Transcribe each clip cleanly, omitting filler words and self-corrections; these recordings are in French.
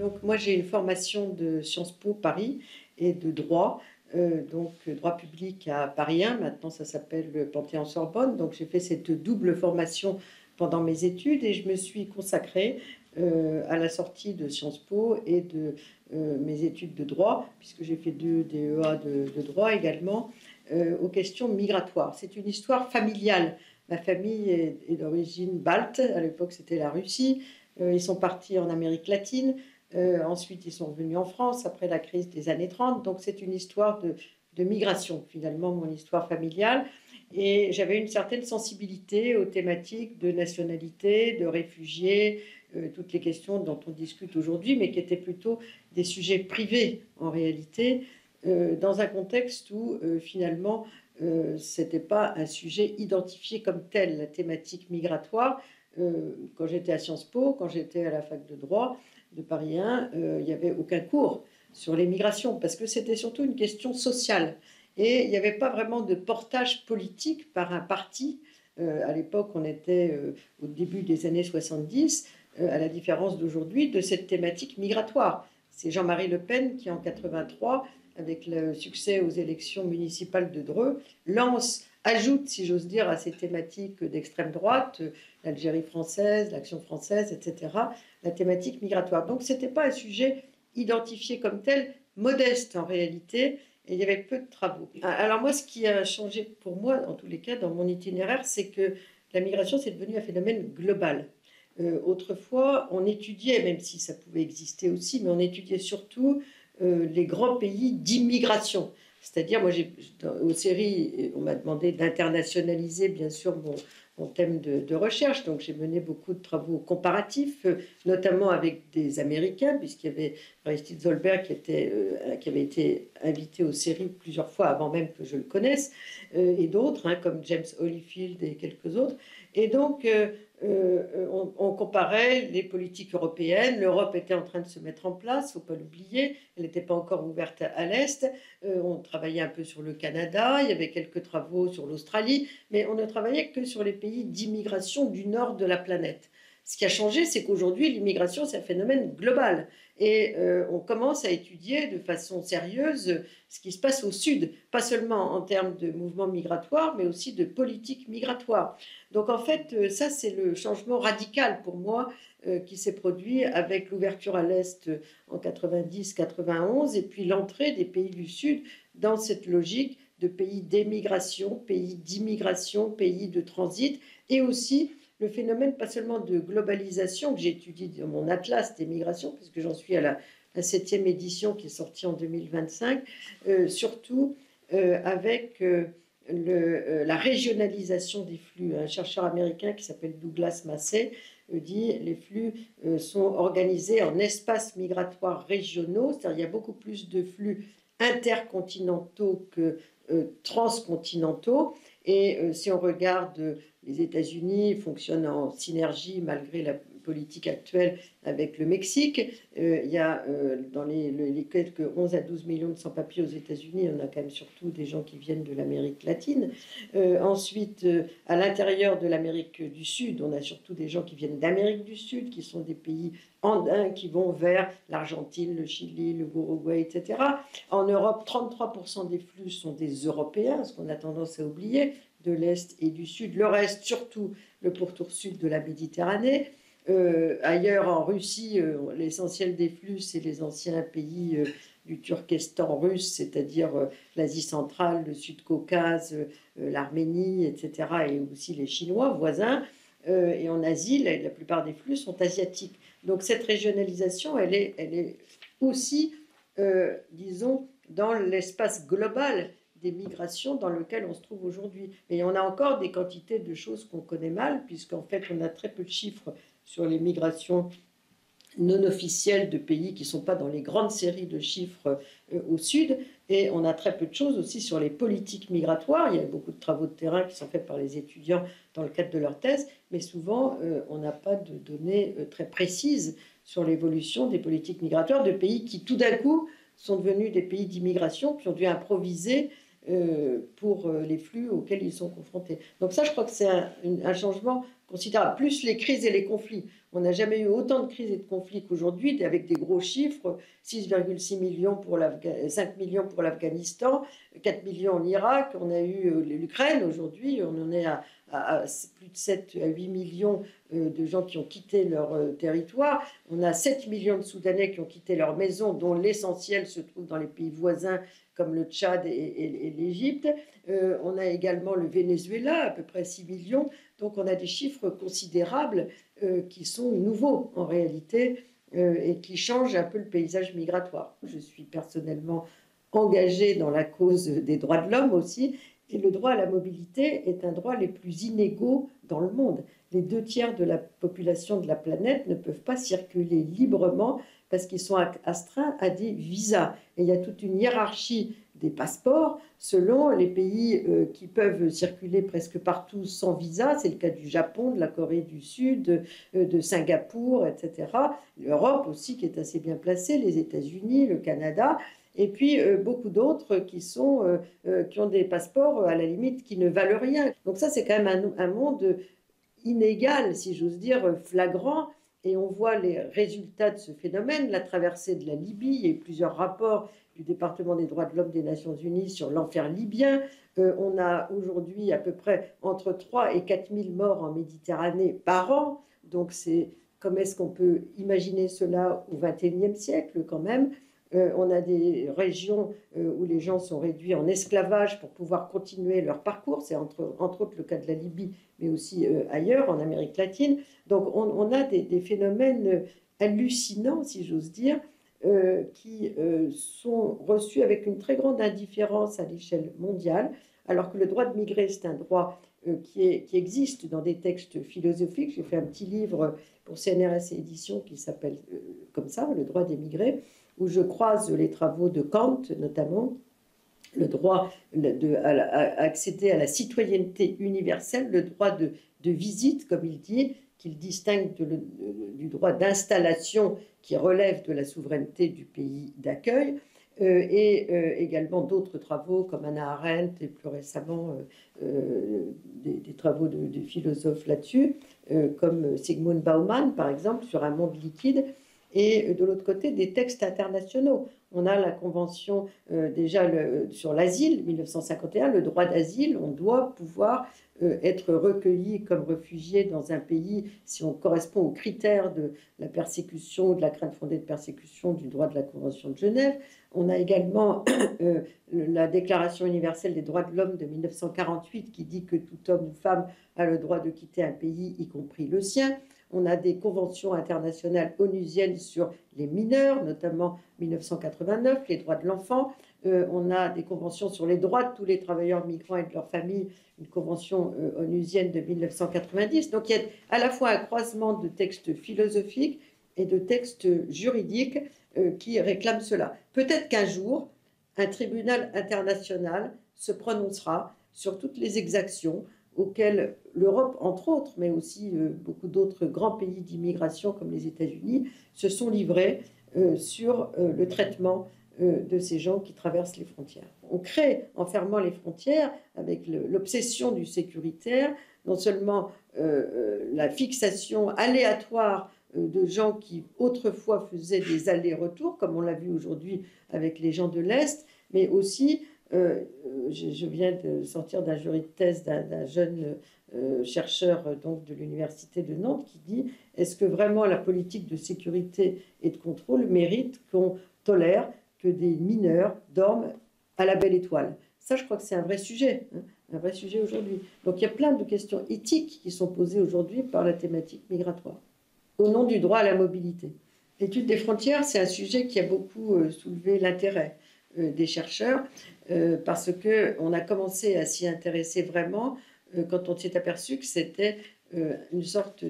Donc moi j'ai une formation de Sciences Po Paris et de droit, donc droit public à Paris 1, maintenant ça s'appelle le Panthéon-Sorbonne. Donc j'ai fait cette double formation pendant mes études et je me suis consacrée à la sortie de Sciences Po et de mes études de droit, puisque j'ai fait 2 DEA de droit également, aux questions migratoires. C'est une histoire familiale. Ma famille est d'origine balte, à l'époque c'était la Russie. Ils sont partis en Amérique latine. Ensuite, ils sont revenus en France après la crise des années 30. Donc, c'est une histoire de migration, finalement, mon histoire familiale. Et j'avais une certaine sensibilité aux thématiques de nationalité, de réfugiés, toutes les questions dont on discute aujourd'hui, mais qui étaient plutôt des sujets privés, en réalité, dans un contexte où, finalement, ce n'était pas un sujet identifié comme tel, la thématique migratoire. Quand j'étais à Sciences Po, quand j'étais à la fac de droit de Paris 1, il n'y avait aucun cours sur les migrations, parce que c'était surtout une question sociale. Et il n'y avait pas vraiment de portage politique par un parti. À l'époque, on était au début des années 70, à la différence d'aujourd'hui, de cette thématique migratoire. C'est Jean-Marie Le Pen qui, en 83, avec le succès aux élections municipales de Dreux, ajoute, si j'ose dire, à ces thématiques d'extrême droite, l'Algérie française, l'Action française, etc., la thématique migratoire. Donc ce n'était pas un sujet identifié comme tel, modeste en réalité, et il y avait peu de travaux. Alors moi, ce qui a changé pour moi, en tous les cas, dans mon itinéraire, c'est que la migration, c'est devenu un phénomène global. Autrefois, on étudiait, même si ça pouvait exister aussi, mais on étudiait surtout les grands pays d'immigration. C'est-à-dire, moi, aux séries, on m'a demandé d'internationaliser, bien sûr, mon thème de recherche. Donc, j'ai mené beaucoup de travaux comparatifs, notamment avec des Américains, puisqu'il y avait Aristide Zolberg qui avait été invité aux séries plusieurs fois avant même que je le connaisse, et d'autres, comme James Holyfield et quelques autres. Et donc, on comparait les politiques européennes. L'Europe était en train de se mettre en place, il ne faut pas l'oublier. Elle n'était pas encore ouverte à l'Est. On travaillait un peu sur le Canada, il y avait quelques travaux sur l'Australie, mais on ne travaillait que sur les pays d'immigration du nord de la planète. Ce qui a changé, c'est qu'aujourd'hui, l'immigration, c'est un phénomène global. Et on commence à étudier de façon sérieuse ce qui se passe au sud, pas seulement en termes de mouvements migratoires, mais aussi de politique migratoire. Donc en fait, ça, c'est le changement radical pour moi qui s'est produit avec l'ouverture à l'Est en 90-91 et puis l'entrée des pays du Sud dans cette logique de pays d'émigration, pays d'immigration, pays de transit, et aussi le phénomène pas seulement de globalisation que j'ai étudié dans mon atlas des migrations, puisque j'en suis à la 7e édition qui est sortie en 2025, surtout avec la régionalisation des flux. Un chercheur américain qui s'appelle Douglas Massey dit les flux sont organisés en espaces migratoires régionaux, c'est-à-dire il y a beaucoup plus de flux intercontinentaux que transcontinentaux. Et si on regarde les États-Unis, fonctionnent en synergie malgré la politique actuelle avec le Mexique. Il y a dans les quelques 11 à 12 millions de sans-papiers aux États-Unis, on a quand même surtout des gens qui viennent de l'Amérique latine. Ensuite, à l'intérieur de l'Amérique du Sud, on a surtout des gens qui viennent d'Amérique du Sud, qui sont des pays andins qui vont vers l'Argentine, le Chili, le Uruguay, etc. En Europe, 33% des flux sont des Européens, ce qu'on a tendance à oublier, de l'Est et du Sud. Le reste, surtout le pourtour sud de la Méditerranée. Ailleurs, en Russie, l'essentiel des flux, c'est les anciens pays du Turkestan russe, c'est-à-dire l'Asie centrale, le Sud-Caucase, l'Arménie, etc., et aussi les Chinois voisins. Et en Asie, la plupart des flux sont asiatiques. Donc cette régionalisation, elle est aussi, disons, dans l'espace global des migrations dans lequel on se trouve aujourd'hui. Mais on a encore des quantités de choses qu'on connaît mal, puisqu'en fait, on a très peu de chiffres sur les migrations non officielles de pays qui ne sont pas dans les grandes séries de chiffres au sud. Et on a très peu de choses aussi sur les politiques migratoires. Il y a beaucoup de travaux de terrain qui sont faits par les étudiants dans le cadre de leur thèse, mais souvent, on n'a pas de données très précises sur l'évolution des politiques migratoires de pays qui, tout d'un coup, sont devenus des pays d'immigration, qui ont dû improviser pour les flux auxquels ils sont confrontés. Donc ça, je crois que c'est un changement considérable. Plus les crises et les conflits. On n'a jamais eu autant de crises et de conflits qu'aujourd'hui, avec des gros chiffres, 6,6 millions pour 5 millions pour l'Afghanistan, 4 millions en Irak, on a eu l'Ukraine aujourd'hui, on en est à plus de 7 à 8 millions de gens qui ont quitté leur territoire. On a 7 millions de Soudanais qui ont quitté leur maison, dont l'essentiel se trouve dans les pays voisins comme le Tchad et l'Égypte. On a également le Venezuela, à peu près 6 millions. Donc on a des chiffres considérables qui sont nouveaux en réalité et qui changent un peu le paysage migratoire. Je suis personnellement engagée dans la cause des droits de l'homme aussi. Et le droit à la mobilité est un droit les plus inégaux dans le monde. Les 2/3 de la population de la planète ne peuvent pas circuler librement parce qu'ils sont astreints à des visas. Et il y a toute une hiérarchie des passeports selon les pays qui peuvent circuler presque partout sans visa. C'est le cas du Japon, de la Corée du Sud, de Singapour, etc. L'Europe aussi qui est assez bien placée, les États-Unis, le Canada. Et puis beaucoup d'autres qui ont des passeports à la limite qui ne valent rien. Donc ça, c'est quand même un monde inégal, si j'ose dire, flagrant. Et on voit les résultats de ce phénomène, la traversée de la Libye. Il y a eu plusieurs rapports du département des droits de l'homme des Nations Unies sur l'enfer libyen. On a aujourd'hui à peu près entre 3 et 4 000 morts en Méditerranée par an. Donc comment est-ce qu'on peut imaginer cela au XXIe siècle quand même? On a des régions où les gens sont réduits en esclavage pour pouvoir continuer leur parcours. C'est entre autres le cas de la Libye, mais aussi ailleurs, en Amérique latine. Donc on a des phénomènes hallucinants, si j'ose dire, qui sont reçus avec une très grande indifférence à l'échelle mondiale, alors que le droit de migrer, c'est un droit qui existe dans des textes philosophiques. J'ai fait un petit livre pour CNRS et Éditions qui s'appelle comme ça, Le droit d'émigrer, où je croise les travaux de Kant, notamment, le droit à accéder à la citoyenneté universelle, le droit de visite, comme il dit, qu'il distingue du droit d'installation qui relève de la souveraineté du pays d'accueil, et également d'autres travaux comme Hannah Arendt et plus récemment des travaux de philosophes là-dessus, comme Zygmunt Bauman, par exemple, sur un monde liquide. Et de l'autre côté, des textes internationaux. On a la Convention déjà sur l'asile, 1951, le droit d'asile. On doit pouvoir être recueilli comme réfugié dans un pays si on correspond aux critères de la persécution, de la crainte fondée de persécution du droit de la Convention de Genève. On a également la Déclaration universelle des droits de l'homme de 1948 qui dit que tout homme ou femme a le droit de quitter un pays, y compris le sien. On a des conventions internationales onusiennes sur les mineurs, notamment 1989, les droits de l'enfant. On a des conventions sur les droits de tous les travailleurs migrants et de leurs familles, une convention onusienne de 1990. Donc il y a à la fois un croisement de textes philosophiques et de textes juridiques qui réclament cela. Peut-être qu'un jour, un tribunal international se prononcera sur toutes les exactions auxquelles l'Europe, entre autres, mais aussi beaucoup d'autres grands pays d'immigration comme les États-Unis, se sont livrés sur le traitement de ces gens qui traversent les frontières. On crée, en fermant les frontières, avec l'obsession du sécuritaire, non seulement la fixation aléatoire de gens qui autrefois faisaient des allers-retours, comme on l'a vu aujourd'hui avec les gens de l'Est, mais aussi je viens de sortir d'un jury de thèse d'un jeune chercheur donc, de l'université de Nantes qui dit est-ce que vraiment la politique de sécurité et de contrôle mérite qu'on tolère que des mineurs dorment à la belle étoile? Ça, je crois que c'est un vrai sujet, hein, un vrai sujet aujourd'hui. Donc il y a plein de questions éthiques qui sont posées aujourd'hui par la thématique migratoire, au nom du droit à la mobilité. L'étude des frontières, c'est un sujet qui a beaucoup soulevé l'intérêt des chercheurs, parce qu'on a commencé à s'y intéresser vraiment quand on s'est aperçu que c'était une sorte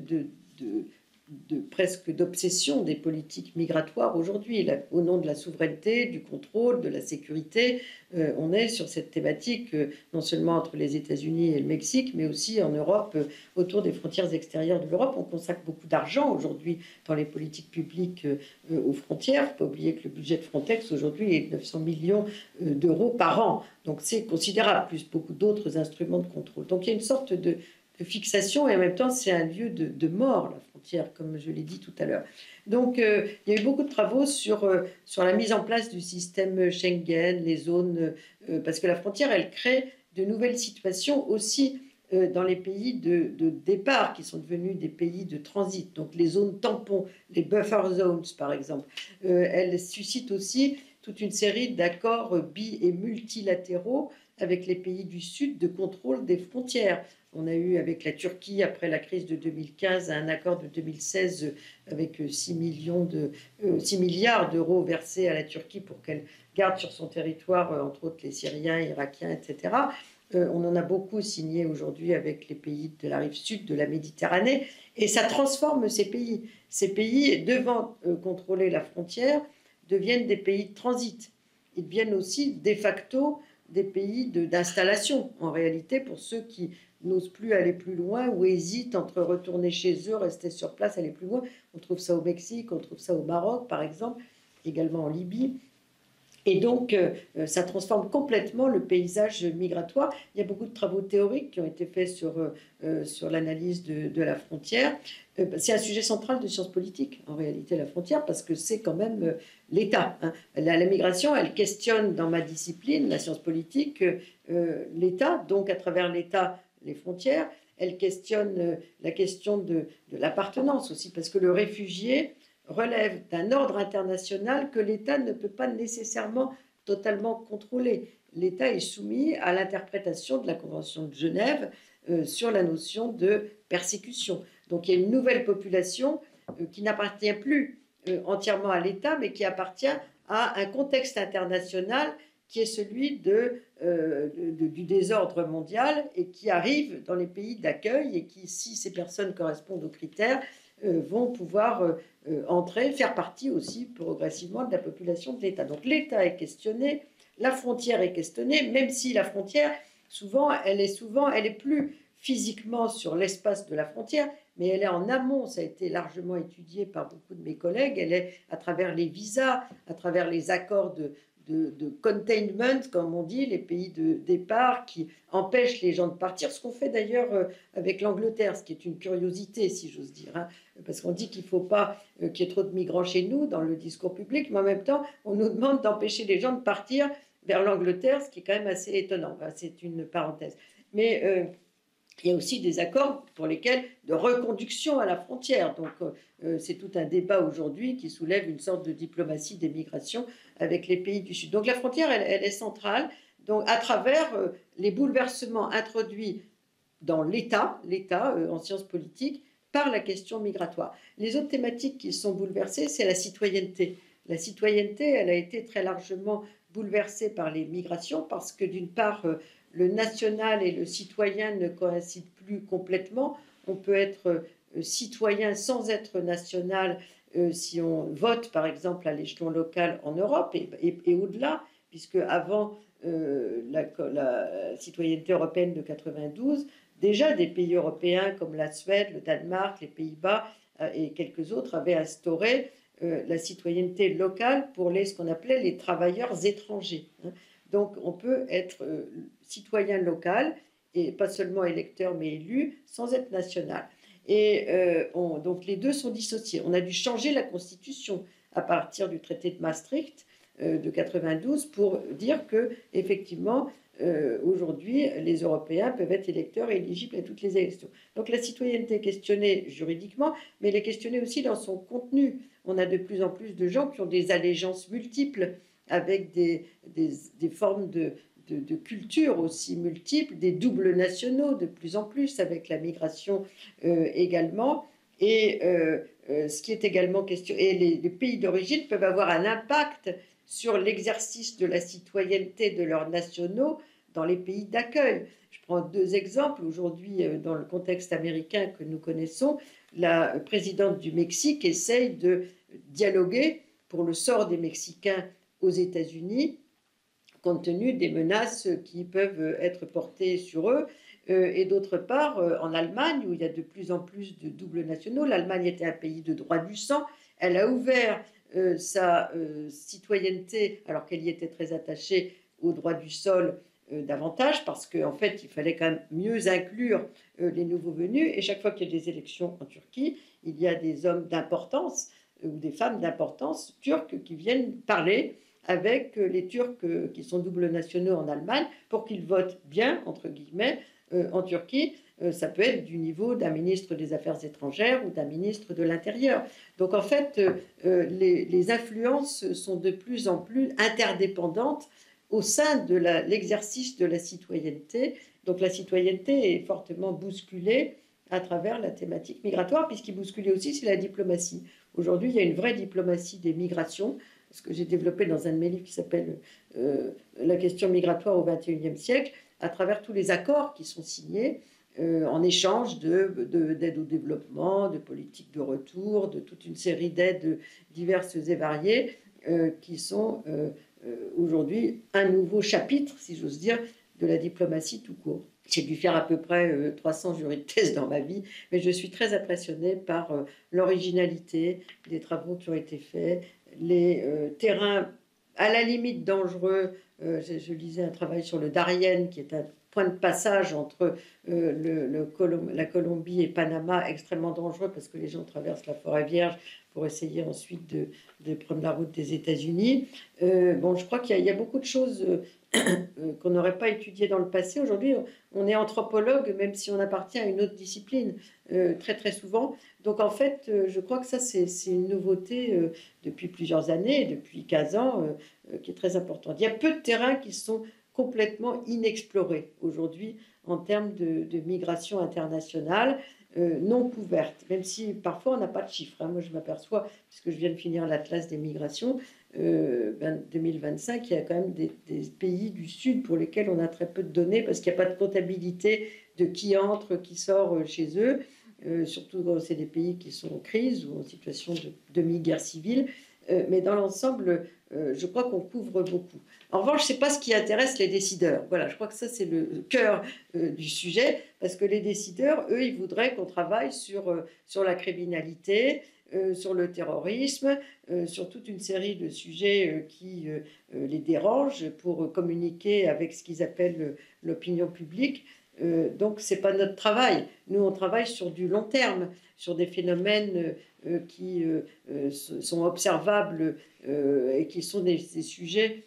presque d'obsession des politiques migratoires aujourd'hui. Au nom de la souveraineté, du contrôle, de la sécurité, on est sur cette thématique, non seulement entre les États-Unis et le Mexique, mais aussi en Europe, autour des frontières extérieures de l'Europe. On consacre beaucoup d'argent aujourd'hui dans les politiques publiques aux frontières. Il ne faut pas oublier que le budget de Frontex aujourd'hui est de 900 millions d'euros par an. Donc c'est considérable, plus beaucoup d'autres instruments de contrôle. Donc il y a une sorte de fixation, et en même temps c'est un lieu de mort, la frontière, comme je l'ai dit tout à l'heure. Donc il y a eu beaucoup de travaux sur la mise en place du système Schengen, les zones, parce que la frontière, elle crée de nouvelles situations aussi dans les pays de départ, qui sont devenus des pays de transit, donc les zones tampons, les buffer zones par exemple. Elle suscite aussi toute une série d'accords et multilatéraux avec les pays du Sud de contrôle des frontières. On a eu avec la Turquie, après la crise de 2015, un accord de 2016 avec 6 milliards d'euros versés à la Turquie pour qu'elle garde sur son territoire, entre autres les Syriens, Irakiens, etc. On en a beaucoup signé aujourd'hui avec les pays de la rive sud de la Méditerranée, et ça transforme ces pays. Ces pays, devant contrôler la frontière, deviennent des pays de transit. Ils deviennent aussi de facto des pays d'installation, en réalité, pour ceux qui n'osent plus aller plus loin ou hésitent entre retourner chez eux, rester sur place, aller plus loin. On trouve ça au Mexique, on trouve ça au Maroc, par exemple, également en Libye. Et donc, ça transforme complètement le paysage migratoire. Il y a beaucoup de travaux théoriques qui ont été faits sur l'analyse de la frontière. C'est un sujet central de sciences politiques, en réalité, la frontière, parce que c'est quand même l'État. Hein. La migration, elle questionne dans ma discipline, la science politique, l'État, donc à travers l'État, les frontières. Elle questionne la question de l'appartenance aussi, parce que le réfugié relève d'un ordre international que l'État ne peut pas nécessairement totalement contrôler. L'État est soumis à l'interprétation de la Convention de Genève sur la notion de persécution. Donc il y a une nouvelle population qui n'appartient plus entièrement à l'État, mais qui appartient à un contexte international qui est celui du désordre mondial, et qui arrive dans les pays d'accueil, et qui, si ces personnes correspondent aux critères, vont pouvoir entrer, faire partie aussi progressivement de la population de l'État. Donc l'État est questionné, la frontière est questionnée, même si la frontière, elle est plus physiquement sur l'espace de la frontière, mais elle est en amont. Ça a été largement étudié par beaucoup de mes collègues. Elle est à travers les visas, à travers les accords de containment, comme on dit, les pays de départ qui empêchent les gens de partir, ce qu'on fait d'ailleurs avec l'Angleterre, ce qui est une curiosité, si j'ose dire, hein, parce qu'on dit qu'il ne faut pas qu'il y ait trop de migrants chez nous dans le discours public, mais en même temps, on nous demande d'empêcher les gens de partir vers l'Angleterre, ce qui est quand même assez étonnant. Enfin, c'est une parenthèse. Mais il y a aussi des accords de reconduction à la frontière. Donc, c'est tout un débat aujourd'hui qui soulève une sorte de diplomatie des migrations avec les pays du Sud. Donc, la frontière, elle est centrale. Donc, à travers les bouleversements introduits dans l'État en sciences politiques, par la question migratoire. Les autres thématiques qui sont bouleversées, c'est la citoyenneté. La citoyenneté, elle a été très largement bouleversée par les migrations, parce que d'une part, le national et le citoyen ne coïncident plus complètement. On peut être citoyen sans être national si on vote, par exemple, à l'échelon local en Europe et au-delà, puisque avant la citoyenneté européenne de 92, déjà des pays européens comme la Suède, le Danemark, les Pays-Bas et quelques autres avaient instauré la citoyenneté locale pour ce qu'on appelait les travailleurs étrangers. Hein. Donc on peut être citoyen local, et pas seulement électeur mais élu, sans être national. Et donc les deux sont dissociés. On a dû changer la Constitution à partir du traité de Maastricht de 92 pour dire que, effectivement, aujourd'hui, les Européens peuvent être électeurs et éligibles à toutes les élections. Donc la citoyenneté est questionnée juridiquement, mais elle est questionnée aussi dans son contenu. On a de plus en plus de gens qui ont des allégeances multiples, avec des formes de culture aussi multiples, des doubles nationaux de plus en plus, avec la migration également. Et ce qui est également questionné, et les pays d'origine peuvent avoir un impact sur l'exercice de la citoyenneté de leurs nationaux dans les pays d'accueil. Je prends deux exemples. Aujourd'hui, dans le contexte américain que nous connaissons, la présidente du Mexique essaye de dialoguer pour le sort des Mexicains aux États-Unis, compte tenu des menaces qui peuvent être portées sur eux. Et d'autre part, en Allemagne, où il y a de plus en plus de doubles nationaux, l'Allemagne était un pays de droit du sang, elle a ouvert sa citoyenneté, alors qu'elle y était très attachée au droit du sol, davantage, parce qu'en fait, il fallait quand même mieux inclure les nouveaux venus. Et chaque fois qu'il y a des élections en Turquie, il y a des hommes d'importance ou des femmes d'importance turques qui viennent parler avec les Turcs qui sont doubles nationaux en Allemagne pour qu'ils votent bien, entre guillemets, en Turquie. Ça peut être du niveau d'un ministre des Affaires étrangères ou d'un ministre de l'Intérieur. Donc en fait, les influences sont de plus en plus interdépendantes au sein de l'exercice de la citoyenneté. Donc la citoyenneté est fortement bousculée à travers la thématique migratoire, puisqu'il bousculait aussi, c'est la diplomatie. Aujourd'hui, il y a une vraie diplomatie des migrations, ce que j'ai développé dans un de mes livres qui s'appelle La question migratoire au XXIe siècle, à travers tous les accords qui sont signés en échange d'aide au développement, de politiques de retour, de toute une série d'aides diverses et variées qui sont aujourd'hui un nouveau chapitre, si j'ose dire, de la diplomatie tout court. J'ai dû faire à peu près 300 jurys de thèse dans ma vie, mais je suis très impressionnée par l'originalité des travaux qui ont été faits, les terrains à la limite dangereux. Je lisais un travail sur le Darien, qui est un point de passage entre la Colombie et Panama, extrêmement dangereux parce que les gens traversent la forêt vierge pour essayer ensuite de prendre la route des États-Unis. Bon, je crois qu'il y a beaucoup de choses qu'on n'aurait pas étudiées dans le passé. Aujourd'hui, on est anthropologue, même si on appartient à une autre discipline, très très souvent. Donc en fait, je crois que ça, c'est une nouveauté depuis plusieurs années, depuis 15 ans, qui est très importante. Il y a peu de terrains qui sont complètement inexplorés aujourd'hui en termes de migration internationale non couverte, même si parfois on n'a pas de chiffres. Moi, je m'aperçois, puisque je viens de finir l'Atlas des migrations, 2025, il y a quand même des pays du Sud pour lesquels on a très peu de données, parce qu'il n'y a pas de comptabilité de qui entre, qui sort chez eux, surtout quand c'est des pays qui sont en crise ou en situation de demi-guerre civile. Mais dans l'ensemble, je crois qu'on couvre beaucoup. En revanche, ce n'est pas ce qui intéresse les décideurs. Voilà, je crois que ça, c'est le cœur du sujet, parce que les décideurs, eux, ils voudraient qu'on travaille sur la criminalité, sur le terrorisme, sur toute une série de sujets qui les dérangent pour communiquer avec ce qu'ils appellent l'opinion publique. Donc, ce n'est pas notre travail. Nous, on travaille sur du long terme, sur des phénomènes qui sont observables et qui sont des sujets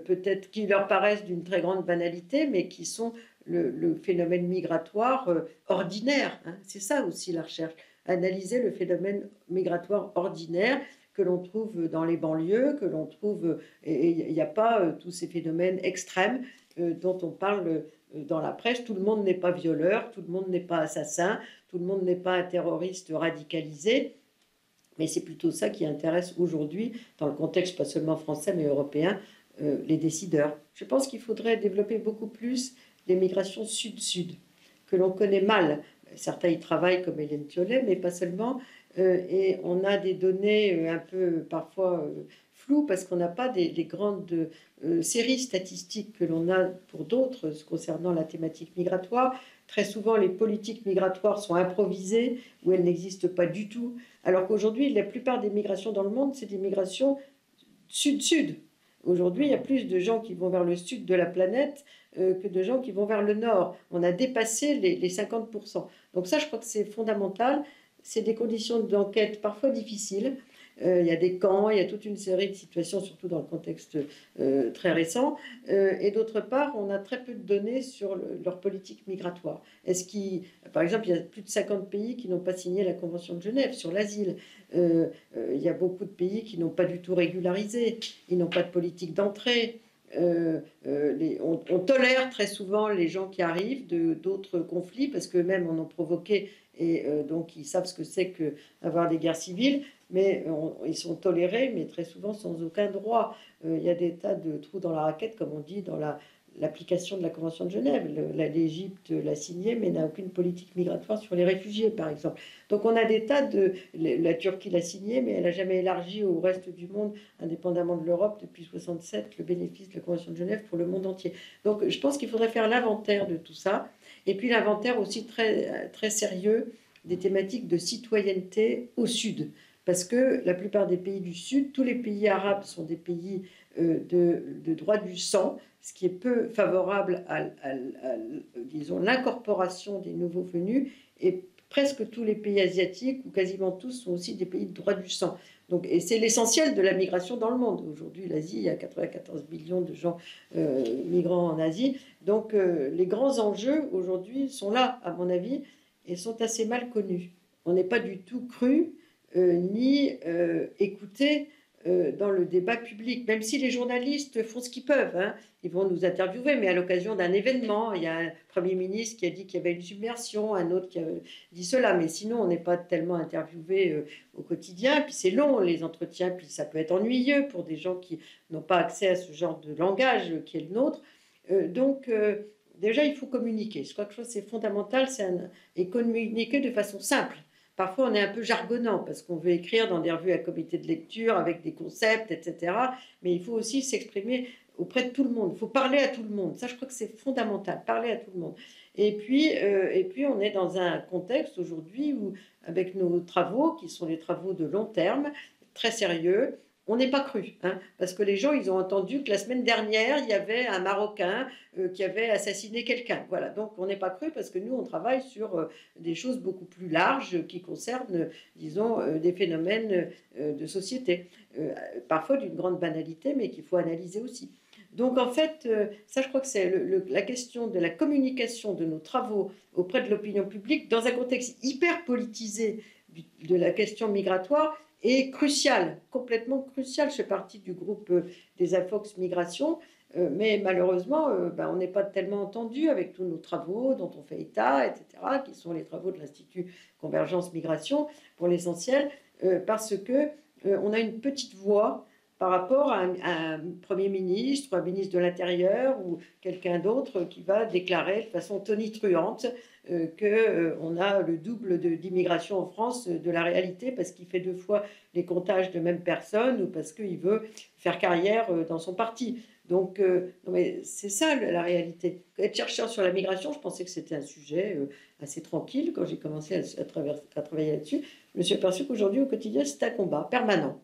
peut-être qui leur paraissent d'une très grande banalité, mais qui sont le phénomène migratoire ordinaire. Hein. C'est ça aussi la recherche, analyser le phénomène migratoire ordinaire que l'on trouve dans les banlieues, que l'on trouve, et il n'y a pas tous ces phénomènes extrêmes dont on parle dans la presse. Tout le monde n'est pas violeur, tout le monde n'est pas assassin, tout le monde n'est pas un terroriste radicalisé. Mais c'est plutôt ça qui intéresse aujourd'hui, dans le contexte pas seulement français mais européen, les décideurs. Je pense qu'il faudrait développer beaucoup plus les migrations sud-sud, que l'on connaît mal. Certains y travaillent comme Hélène Thiollet, mais pas seulement. Et on a des données un peu parfois floues parce qu'on n'a pas des grandes séries statistiques que l'on a pour d'autres concernant la thématique migratoire. Très souvent, les politiques migratoires sont improvisées ou elles n'existent pas du tout. Alors qu'aujourd'hui, la plupart des migrations dans le monde, c'est des migrations sud-sud. Aujourd'hui, il y a plus de gens qui vont vers le sud de la planète que de gens qui vont vers le nord. On a dépassé les 50%. Donc ça, je crois que c'est fondamental. C'est des conditions d'enquête parfois difficiles. Il y a des camps, il y a toute une série de situations, surtout dans le contexte très récent. Et d'autre part, on a très peu de données sur leur politique migratoire. Par exemple, il y a plus de 50 pays qui n'ont pas signé la Convention de Genève sur l'asile. Il y a beaucoup de pays qui n'ont pas du tout régularisé. Ils n'ont pas de politique d'entrée. On tolère très souvent les gens qui arrivent d'autres conflits parce qu'eux-mêmes en ont provoqué et donc ils savent ce que c'est qu'avoir des guerres civiles, mais ils sont tolérés, mais très souvent sans aucun droit. Il y a des tas de trous dans la raquette, comme on dit dans l'application de la Convention de Genève. L'Égypte l'a signée, mais n'a aucune politique migratoire sur les réfugiés, par exemple. Donc on a des tas de... La Turquie l'a signée, mais elle n'a jamais élargi au reste du monde, indépendamment de l'Europe, depuis 1967, le bénéfice de la Convention de Genève pour le monde entier. Donc je pense qu'il faudrait faire l'inventaire de tout ça, et puis l'inventaire aussi très, très sérieux des thématiques de citoyenneté au Sud. Parce que la plupart des pays du Sud, tous les pays arabes sont des pays de droit du sang, ce qui est peu favorable disons, l'incorporation des nouveaux venus, et presque tous les pays asiatiques, ou quasiment tous, sont aussi des pays de droit du sang. Donc, et c'est l'essentiel de la migration dans le monde. Aujourd'hui, l'Asie, il y a 94 millions de gens migrants en Asie. Donc les grands enjeux aujourd'hui sont là, à mon avis, et sont assez mal connus. On n'est pas du tout cru ni écouté dans le débat public, même si les journalistes font ce qu'ils peuvent. Hein. Ils vont nous interviewer, mais à l'occasion d'un événement, il y a un Premier ministre qui a dit qu'il y avait une submersion, un autre qui a dit cela, mais sinon on n'est pas tellement interviewé au quotidien, puis c'est long les entretiens, puis ça peut être ennuyeux pour des gens qui n'ont pas accès à ce genre de langage qui est le nôtre. Donc déjà il faut communiquer, je crois que c'est fondamental, et communiquer de façon simple. Parfois, on est un peu jargonnant parce qu'on veut écrire dans des revues à comité de lecture avec des concepts, etc. Mais il faut aussi s'exprimer auprès de tout le monde. Il faut parler à tout le monde. Ça, je crois que c'est fondamental, parler à tout le monde. Et puis, on est dans un contexte aujourd'hui où, avec nos travaux, qui sont des travaux de long terme, très sérieux, on n'est pas cru, hein, parce que les gens, ils ont entendu que la semaine dernière, il y avait un Marocain qui avait assassiné quelqu'un. Voilà, donc on n'est pas cru parce que nous, on travaille sur des choses beaucoup plus larges qui concernent, disons, des phénomènes de société, parfois d'une grande banalité, mais qu'il faut analyser aussi. Donc en fait, ça, je crois que c'est la question de la communication de nos travaux auprès de l'opinion publique dans un contexte hyper politisé de la question migratoire, est crucial, complètement crucial. Je fais partie du groupe des Infox Migration, mais malheureusement, on n'est pas tellement entendu avec tous nos travaux dont on fait état, etc., qui sont les travaux de l'Institut Convergence Migration, pour l'essentiel, parce que on a une petite voix par rapport à un Premier ministre, ou un ministre de l'Intérieur, ou quelqu'un d'autre qui va déclarer de façon tonitruante qu'on a le double d'immigration en France de la réalité, parce qu'il fait 2 fois les comptages de même personne, ou parce qu'il veut faire carrière dans son parti. Donc, non mais c'est ça la réalité. Être chercheur sur la migration, je pensais que c'était un sujet assez tranquille quand j'ai commencé à travailler là-dessus. Je me suis aperçu qu'aujourd'hui, au quotidien, c'est un combat permanent.